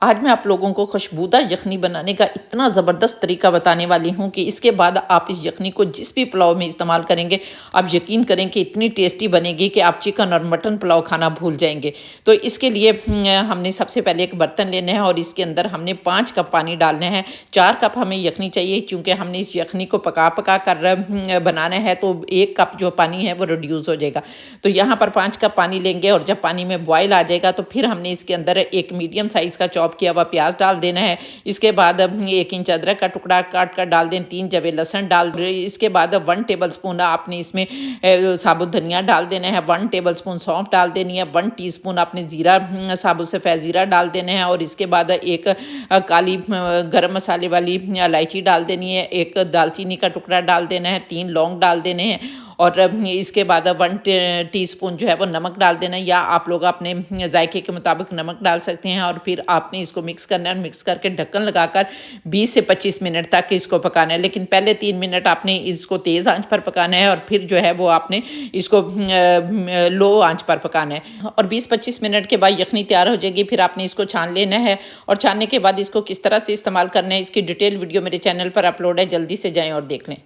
आज मैं आप लोगों को खुशबूदा यखनी बनाने का इतना ज़बरदस्त तरीका बताने वाली हूँ कि इसके बाद आप इस यखनी को जिस भी पुलाव में इस्तेमाल करेंगे, आप यकीन करें कि इतनी टेस्टी बनेगी कि आप चिकन और मटन पुलाव खाना भूल जाएँगे। तो इसके लिए हमने सबसे पहले एक बर्तन लेना है और इसके अंदर हमने 5 कप पानी डालना है। 4 कप हमें यखनी चाहिए, चूँकि हमने इस यखनी को पका-पका कर बनाना है, तो 1 कप जो पानी है वो रिड्यूस हो जाएगा। तो यहाँ पर 5 कप पानी लेंगे और जब पानी में बॉयल आ जाएगा तो फिर हमने इसके अंदर एक मीडियम साइज़ का चॉप किया हुआ प्याज डाल देना है। इसके बाद 1 इंच अदरक का टुकड़ा काट कर डाल दें, 3 जवे लहसुन डाल दें। इसके बाद 1 टेबलस्पून आपने इसमें साबुत धनिया डाल देना है, 1 टेबलस्पून सौंफ डाल देनी है, 1 टीस्पून आपने ज़ीरा साबुत सफ़ेद ज़ीरा डाल देना है और इसके बाद एक काली गरम मसाले वाली इलायची डाल देनी है, 1 दालचीनी का टुकड़ा डाल देना है, 3 लौंग डाल देने हैं और इसके बाद 1 टीस्पून जो है वो नमक डाल देना है, या आप लोग अपने जायके के मुताबिक नमक डाल सकते हैं। और फिर आपने इसको मिक्स करना है और मिक्स करके ढक्कन लगाकर 20 से 25 मिनट तक इसको पकाना है। लेकिन पहले 3 मिनट आपने इसको तेज़ आंच पर पकाना है और फिर जो है वो आपने इसको लो आंच पर पकाना है और 20-25 मिनट के बाद यखनी तैयार हो जाएगी। फिर आपने इसको छान लेना है और छानने के बाद इसको किस तरह से इस्तेमाल करना है, इसकी डिटेल वीडियो मेरे चैनल पर अपलोड है, जल्दी से जाएँ और देख लें।